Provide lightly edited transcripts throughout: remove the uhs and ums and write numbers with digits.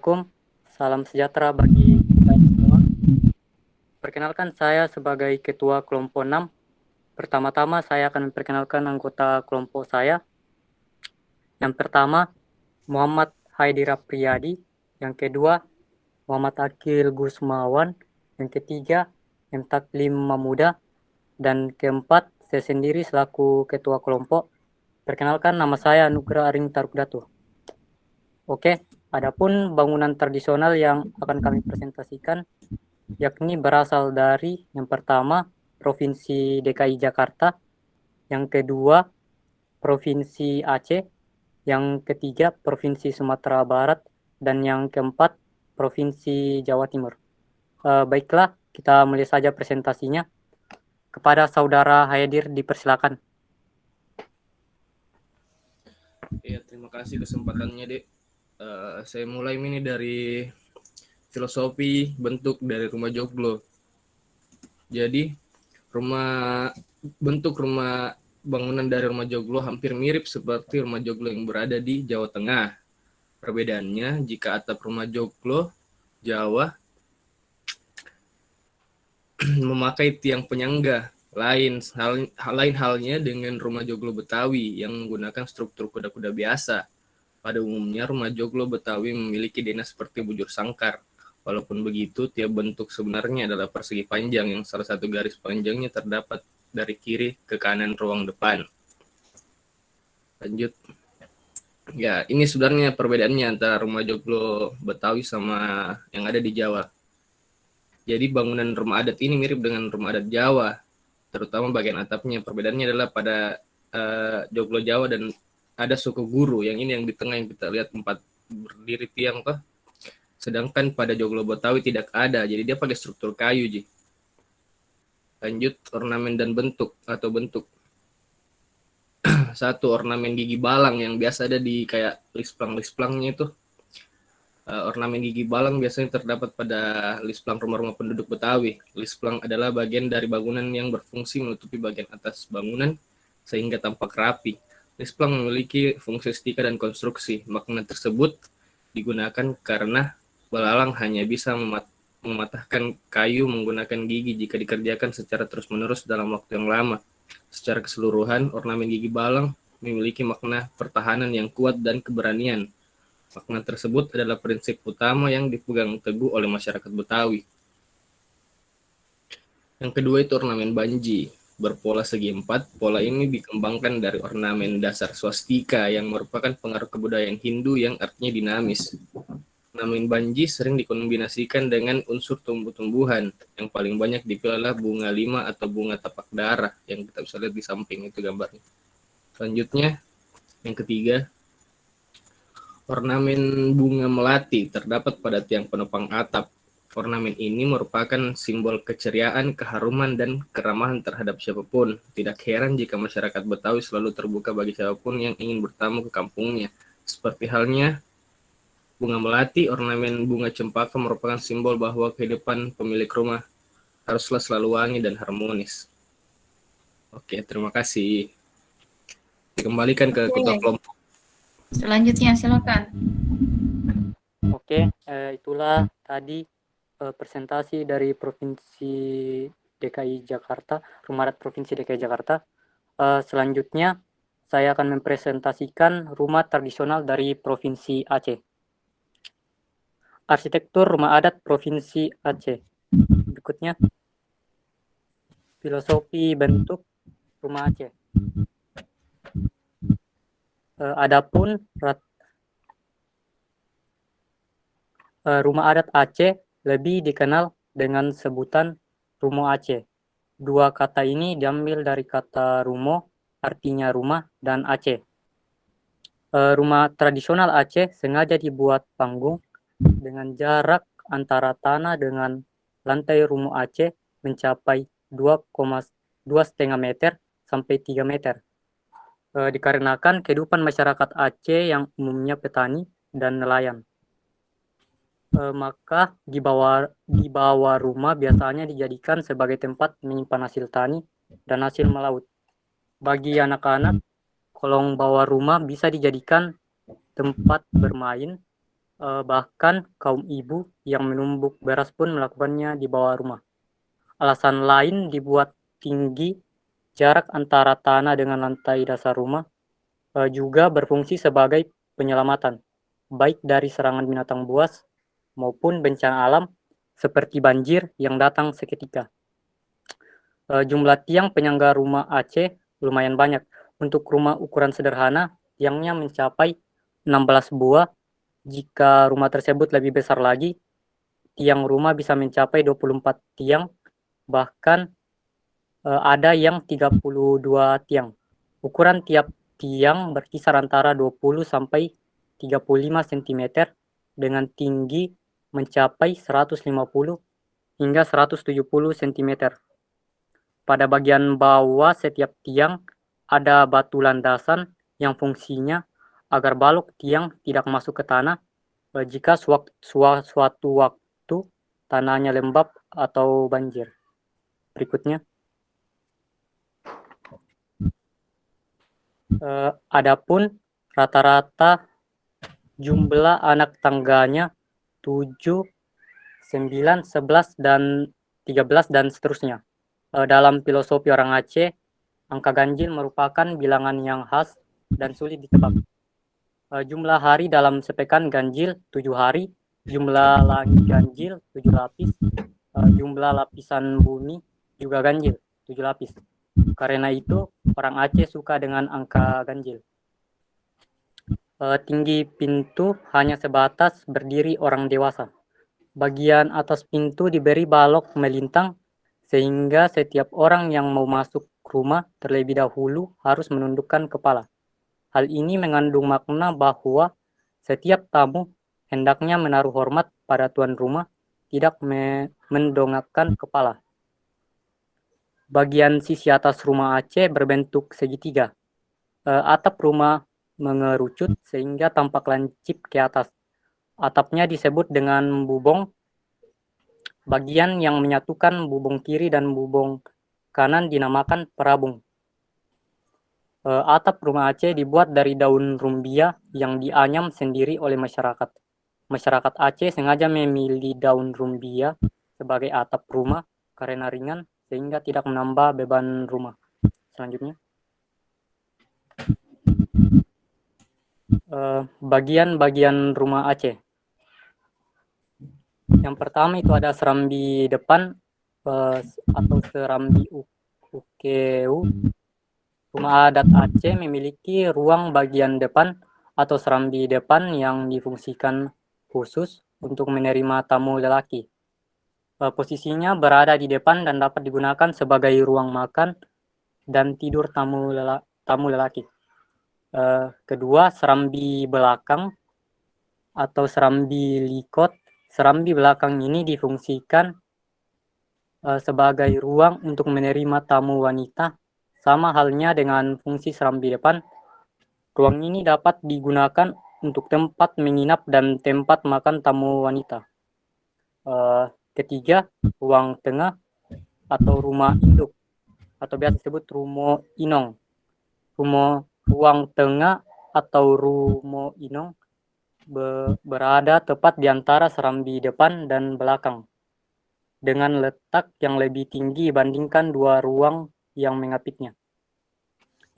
Assalamualaikum, salam sejahtera bagi kita semua. Perkenalkan saya sebagai Ketua Kelompok 6. Pertama-tama saya akan memperkenalkan anggota kelompok saya. Yang pertama, Muhammad Haidira Priyadi. Yang kedua, Muhammad Akil Gusmawan. Yang ketiga, M. Taklim Mamuda. Dan keempat, saya sendiri selaku Ketua Kelompok. Perkenalkan, nama saya Nugra Aring Tarukdatu. Oke, adapun bangunan tradisional yang akan kami presentasikan yakni berasal dari yang pertama Provinsi DKI Jakarta, yang kedua Provinsi Aceh, yang ketiga Provinsi Sumatera Barat, dan yang keempat Provinsi Jawa Timur. Baiklah, kita mulai saja presentasinya. Kepada Saudara Hayadir dipersilakan. Iya, terima kasih kesempatannya, Dek. Saya mulai ini dari filosofi bentuk dari rumah joglo. Jadi, bentuk rumah bangunan dari rumah joglo hampir mirip seperti rumah joglo yang berada di Jawa Tengah. Perbedaannya, jika atap rumah joglo Jawa memakai tiang penyangga, lain halnya dengan rumah joglo Betawi yang menggunakan struktur kuda-kuda biasa. Pada umumnya, rumah joglo Betawi memiliki denah seperti bujur sangkar. Walaupun begitu, tiap bentuk sebenarnya adalah persegi panjang yang salah satu garis panjangnya terdapat dari kiri ke kanan ruang depan. Lanjut. Ya, ini sebenarnya perbedaannya antara rumah joglo Betawi sama yang ada di Jawa. Jadi bangunan rumah adat ini mirip dengan rumah adat Jawa, terutama bagian atapnya. Perbedaannya adalah pada joglo Jawa dan ada suku guru, yang ini yang di tengah yang kita lihat 4 berdiri tiang toh. Sedangkan pada joglo Betawi tidak ada, jadi dia pakai struktur kayu, Ji. Lanjut, ornamen dan bentuk atau bentuk. Satu, ornamen gigi balang yang biasa ada di kayak lisplang-lisplangnya itu. Ornamen gigi balang biasanya terdapat pada lisplang rumah-rumah penduduk Betawi. Lisplang adalah bagian dari bangunan yang berfungsi menutupi bagian atas bangunan sehingga tampak rapi. Lisplang memiliki fungsi estetika dan konstruksi. Makna tersebut digunakan karena belalang hanya bisa mematahkan kayu menggunakan gigi jika dikerjakan secara terus-menerus dalam waktu yang lama. Secara keseluruhan, ornamen gigi balang memiliki makna pertahanan yang kuat dan keberanian. Makna tersebut adalah prinsip utama yang dipegang teguh oleh masyarakat Betawi. Yang kedua itu ornamen banji, berpola segi empat. Pola ini dikembangkan dari ornamen dasar swastika yang merupakan pengaruh kebudayaan Hindu yang artinya dinamis. Ornamen banji sering dikombinasikan dengan unsur tumbuh-tumbuhan. Yang paling banyak dipilih adalah bunga lima atau bunga tapak darah yang kita bisa lihat di samping itu gambarnya. Selanjutnya, yang ketiga, ornamen bunga melati terdapat pada tiang penopang atap. Ornamen ini merupakan simbol keceriaan, keharuman, dan keramahan terhadap siapapun. Tidak heran jika masyarakat Betawi selalu terbuka bagi siapapun yang ingin bertamu ke kampungnya. Seperti halnya bunga melati, ornamen bunga cempaka merupakan simbol bahwa kehidupan pemilik rumah haruslah selalu wangi dan harmonis. Oke, terima kasih. Dikembalikan ke ketua kelompok. Selanjutnya silakan. Oke, itulah tadi presentasi dari Provinsi DKI Jakarta, Rumah Adat Provinsi DKI Jakarta. Selanjutnya, saya akan mempresentasikan rumah tradisional dari Provinsi Aceh. Arsitektur Rumah Adat Provinsi Aceh. Berikutnya, filosofi bentuk rumah Aceh. Adapun rumah adat Aceh lebih dikenal dengan sebutan Rumo Aceh. Dua kata ini diambil dari kata rumo, artinya rumah, dan Aceh. Rumah tradisional Aceh sengaja dibuat panggung dengan jarak antara tanah dengan lantai rumo Aceh mencapai 2,5 meter sampai 3 meter. Dikarenakan kehidupan masyarakat Aceh yang umumnya petani dan nelayan. Maka di bawah rumah biasanya dijadikan sebagai tempat menyimpan hasil tani dan hasil melaut. Bagi anak-anak, kolong bawah rumah bisa dijadikan tempat bermain Bahkan kaum ibu yang menumbuk beras pun melakukannya di bawah rumah. Alasan lain dibuat tinggi jarak antara tanah dengan lantai dasar rumah juga berfungsi sebagai penyelamatan, baik dari serangan binatang buas maupun bencana alam seperti banjir yang datang seketika. Jumlah tiang penyangga rumah Aceh lumayan banyak. Untuk rumah ukuran sederhana, tiangnya mencapai 16 buah. Jika rumah tersebut lebih besar lagi, tiang rumah bisa mencapai 24 tiang, bahkan ada yang 32 tiang. Ukuran tiap tiang berkisar antara 20 sampai 35 cm dengan tinggi mencapai 150 hingga 170 cm. Pada bagian bawah setiap tiang ada batu landasan yang fungsinya agar balok tiang tidak masuk ke tanah jika suatu waktu tanahnya lembab atau banjir. Berikutnya. Adapun rata-rata jumlah anak tangganya 7, 9, 11, dan 13 dan seterusnya. Dalam filosofi orang Aceh, angka ganjil merupakan bilangan yang khas dan sulit ditebak. Jumlah hari dalam sepekan ganjil 7 hari, jumlah langit ganjil 7 lapis, jumlah lapisan bumi juga ganjil 7 lapis. Karena itu, orang Aceh suka dengan angka ganjil. Tinggi pintu hanya sebatas berdiri orang dewasa. Bagian atas pintu diberi balok melintang, sehingga setiap orang yang mau masuk rumah terlebih dahulu harus menundukkan kepala. Hal ini mengandung makna bahwa setiap tamu hendaknya menaruh hormat pada tuan rumah, tidak mendongakkan kepala. Bagian sisi atas rumah Aceh berbentuk segitiga. Atap rumah mengerucut sehingga tampak lancip ke atas. Atapnya disebut dengan bubong. Bagian yang menyatukan bubong kiri dan bubong kanan dinamakan perabung. Atap rumah Aceh dibuat dari daun rumbia yang dianyam sendiri oleh masyarakat. Masyarakat Aceh sengaja memilih daun rumbia sebagai atap rumah karena ringan sehingga tidak menambah beban rumah. Selanjutnya. Bagian-bagian rumah Aceh. Yang pertama itu ada serambi depan atau serambi ukeu. Rumah adat Aceh memiliki ruang bagian depan atau serambi depan yang difungsikan khusus untuk menerima tamu lelaki. Posisinya berada di depan dan dapat digunakan sebagai ruang makan dan tidur tamu lelaki. Kedua, serambi belakang atau serambi likot. Serambi belakang ini difungsikan sebagai ruang untuk menerima tamu wanita, sama halnya dengan fungsi serambi depan. Ruang ini dapat digunakan untuk tempat menginap dan tempat makan tamu wanita. Ketiga, ruang tengah atau rumah induk atau biasa disebut rumo inong. Ruang tengah atau rumo inong berada tepat di antara serambi depan dan belakang, dengan letak yang lebih tinggi dibandingkan dua ruang yang mengapitnya.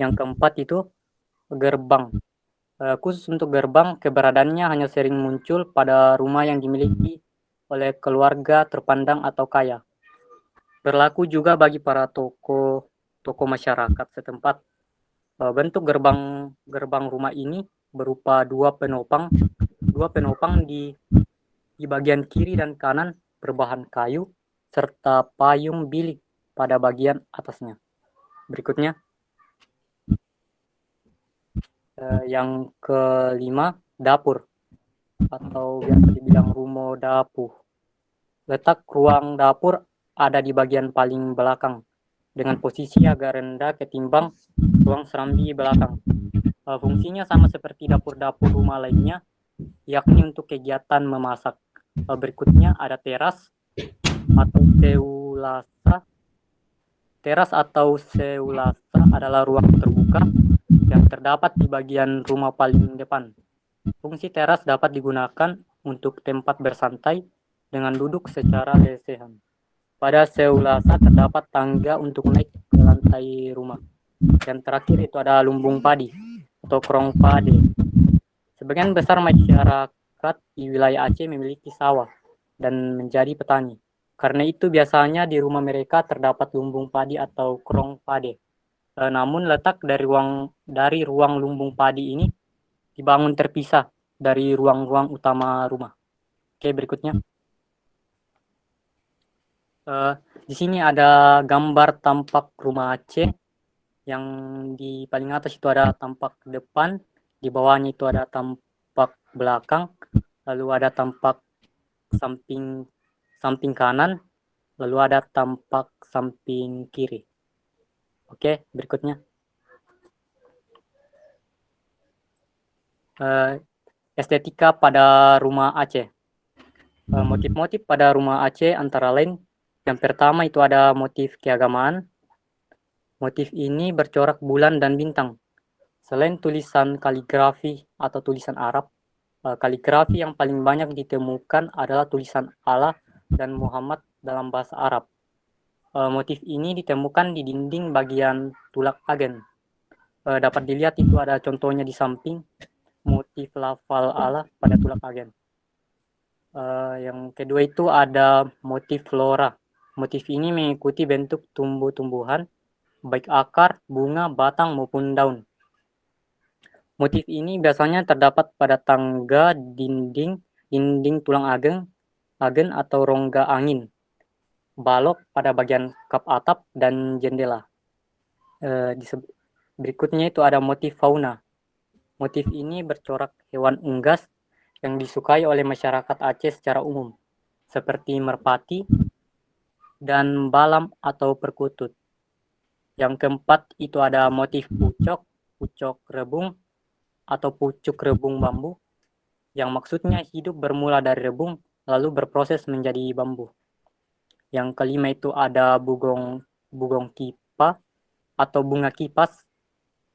Yang keempat itu gerbang. Khusus untuk gerbang, keberadaannya hanya sering muncul pada rumah yang dimiliki oleh keluarga terpandang atau kaya. Berlaku juga bagi para tokoh masyarakat setempat. Bentuk gerbang rumah ini berupa dua penopang di bagian kiri dan kanan berbahan kayu serta payung bilik pada bagian atasnya. Berikutnya, yang kelima, dapur atau biasa dibilang rumo dapur. Letak ruang dapur ada di bagian paling belakang dengan posisi agak rendah ketimbang ruang serambi belakang. Fungsinya sama seperti dapur-dapur rumah lainnya, yakni untuk kegiatan memasak. Berikutnya ada teras atau seulasa. Teras atau seulasa adalah ruang terbuka yang terdapat di bagian rumah paling depan. Fungsi teras dapat digunakan untuk tempat bersantai dengan duduk secara lesehan. Pada seulasa terdapat tangga untuk naik ke lantai rumah. Yang terakhir itu ada lumbung padi atau krong padi. Sebagian besar masyarakat di wilayah Aceh memiliki sawah dan menjadi petani. Karena itu biasanya di rumah mereka terdapat lumbung padi atau krong padi. Namun letak dari ruang lumbung padi ini dibangun terpisah dari ruang-ruang utama rumah. Oke, berikutnya. Di sini ada gambar tampak rumah Aceh. Yang di paling atas itu ada tampak depan, di bawahnya itu ada tampak belakang, lalu ada tampak samping kanan, lalu ada tampak samping kiri. Oke, berikutnya. Estetika pada rumah Aceh. Motif-motif pada rumah Aceh antara lain, yang pertama itu ada motif keagamaan. Motif ini bercorak bulan dan bintang. Selain tulisan kaligrafi atau tulisan Arab, kaligrafi yang paling banyak ditemukan adalah tulisan Allah dan Muhammad dalam bahasa Arab. Motif ini ditemukan di dinding bagian tulak agen. Dapat dilihat itu ada contohnya di samping motif lafal Allah pada tulak agen. Yang kedua itu ada motif flora. Motif ini mengikuti bentuk tumbuh-tumbuhan, baik akar, bunga, batang, maupun daun. Motif ini biasanya terdapat pada tangga, dinding tulang agen atau rongga angin, balok pada bagian kap atap, dan jendela. Berikutnya itu ada motif fauna. Motif ini bercorak hewan unggas yang disukai oleh masyarakat Aceh secara umum, seperti merpati dan balam atau perkutut. Yang keempat itu ada motif pucuk rebung atau pucuk rebung bambu, yang maksudnya hidup bermula dari rebung lalu berproses menjadi bambu. Yang kelima itu ada bugong kipa atau bunga kipas.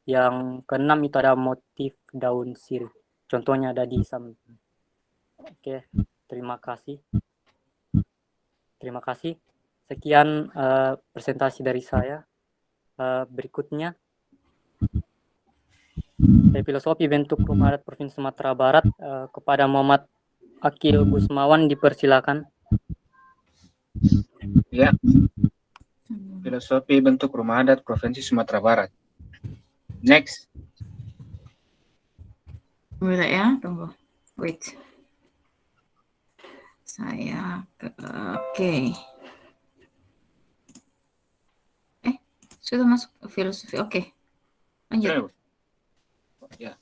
Yang keenam itu ada motif daun sirih. Contohnya ada di samping. Oke, terima kasih. Sekian presentasi dari saya. Berikutnya, filosofi bentuk rumah adat Provinsi Sumatera Barat, kepada Muhammad Akil Gusmawan dipersilakan. Ya, filosofi bentuk rumah adat Provinsi Sumatera Barat. Next. Boleh ya, tunggu. Wait. Oke. Sudah masuk filosofi. Oke. Lanjut. Ya.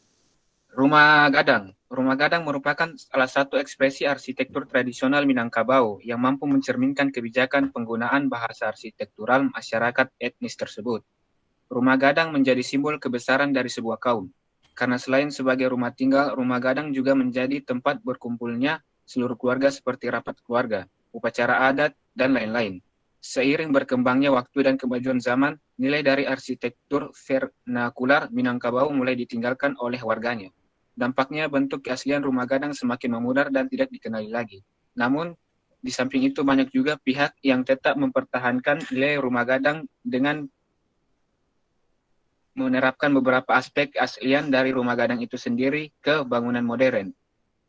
Rumah Gadang. Rumah Gadang merupakan salah satu ekspresi arsitektur tradisional Minangkabau yang mampu mencerminkan kebijakan penggunaan bahasa arsitektural masyarakat etnis tersebut. Rumah Gadang menjadi simbol kebesaran dari sebuah kaum. Karena selain sebagai rumah tinggal, rumah Gadang juga menjadi tempat berkumpulnya seluruh keluarga seperti rapat keluarga, upacara adat, dan lain-lain. Seiring berkembangnya waktu dan kemajuan zaman, nilai dari arsitektur vernakular Minangkabau mulai ditinggalkan oleh warganya. Dampaknya bentuk keaslian rumah Gadang semakin memudar dan tidak dikenali lagi. Namun, di samping itu banyak juga pihak yang tetap mempertahankan nilai rumah Gadang dengan menerapkan beberapa aspek keaslian dari rumah Gadang itu sendiri ke bangunan modern.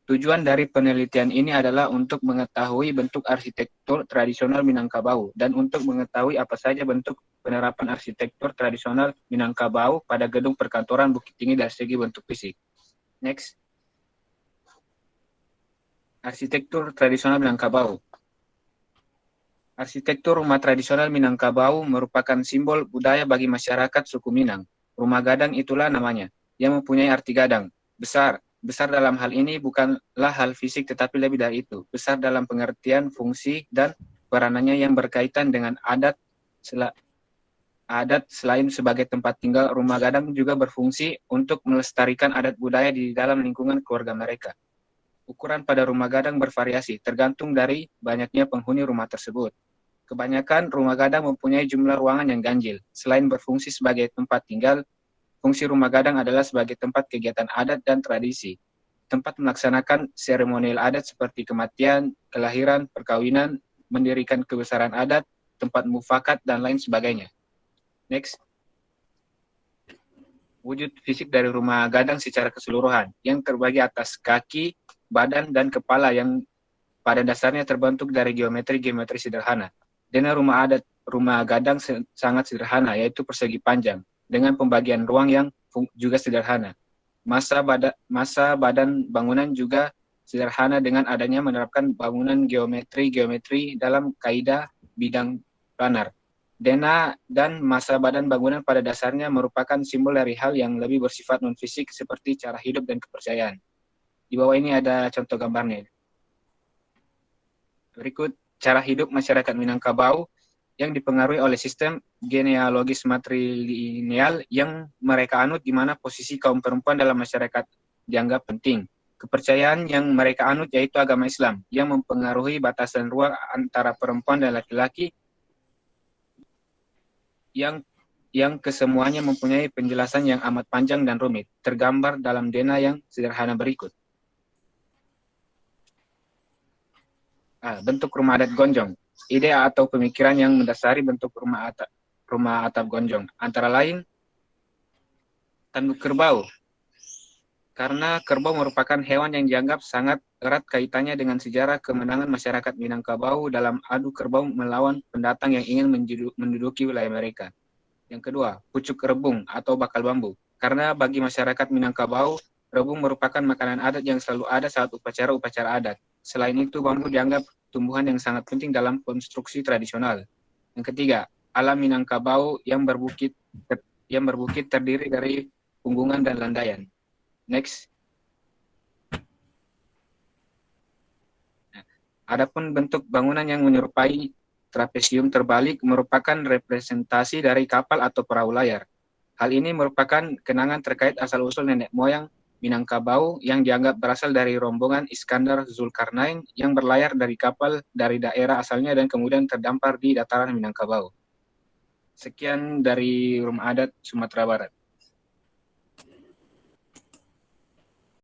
Tujuan dari penelitian ini adalah untuk mengetahui bentuk arsitektur tradisional Minangkabau dan untuk mengetahui apa saja bentuk penerapan arsitektur tradisional Minangkabau pada gedung perkantoran Bukit Tinggi dari segi bentuk fisik. Next. Arsitektur tradisional Minangkabau. Arsitektur rumah tradisional Minangkabau merupakan simbol budaya bagi masyarakat suku Minang. Rumah Gadang itulah namanya, yang mempunyai arti gadang, besar. Besar dalam hal ini bukanlah hal fisik tetapi lebih dari itu. Besar dalam pengertian fungsi dan peranannya yang berkaitan dengan adat. Selain sebagai tempat tinggal, rumah Gadang juga berfungsi untuk melestarikan adat budaya di dalam lingkungan keluarga mereka. Ukuran pada rumah Gadang bervariasi, tergantung dari banyaknya penghuni rumah tersebut. Kebanyakan rumah Gadang mempunyai jumlah ruangan yang ganjil. Selain berfungsi sebagai tempat tinggal, fungsi rumah Gadang adalah sebagai tempat kegiatan adat dan tradisi. tempat melaksanakan seremonial adat seperti kematian, kelahiran, perkawinan, mendirikan kebesaran adat, tempat mufakat, dan lain sebagainya. Next. Wujud fisik dari rumah gadang secara keseluruhan, yang terbagi atas kaki, badan, dan kepala yang pada dasarnya terbentuk dari geometri sederhana. Dena rumah adat rumah gadang sangat sederhana, yaitu persegi panjang, dengan pembagian ruang yang juga sederhana. Masa badan bangunan juga sederhana dengan adanya menerapkan bangunan geometri dalam kaidah bidang planar. Dena dan masa badan bangunan pada dasarnya merupakan simbol dari hal yang lebih bersifat non-fisik seperti cara hidup dan kepercayaan. Di bawah ini ada contoh gambarnya. Berikut cara hidup masyarakat Minangkabau yang dipengaruhi oleh sistem genealogis matrilineal yang mereka anut, di mana posisi kaum perempuan dalam masyarakat dianggap penting. Kepercayaan yang mereka anut yaitu agama Islam yang mempengaruhi batasan ruang antara perempuan dan laki-laki yang kesemuanya mempunyai penjelasan yang amat panjang dan rumit, tergambar dalam dena yang sederhana berikut. Bentuk rumah adat gonjong. Ide atau pemikiran yang mendasari bentuk rumah atap gonjong. Antara lain, tanduk kerbau. Karena kerbau merupakan hewan yang dianggap sangat erat kaitannya dengan sejarah kemenangan masyarakat Minangkabau dalam adu kerbau melawan pendatang yang ingin menduduki wilayah mereka. Yang kedua, pucuk rebung atau bakal bambu. Karena bagi masyarakat Minangkabau, rebung merupakan makanan adat yang selalu ada saat upacara-upacara adat. Selain itu, bambu dianggap tumbuhan yang sangat penting dalam konstruksi tradisional. Yang ketiga, alam Minangkabau yang berbukit terdiri dari punggungan dan landaian. Next. Adapun bentuk bangunan yang menyerupai trapesium terbalik merupakan representasi dari kapal atau perahu layar. Hal ini merupakan kenangan terkait asal-usul nenek moyang Minangkabau yang dianggap berasal dari rombongan Iskandar Zulkarnain yang berlayar dari kapal dari daerah asalnya dan kemudian terdampar di dataran Minangkabau. Sekian dari Rumah Adat Sumatera Barat.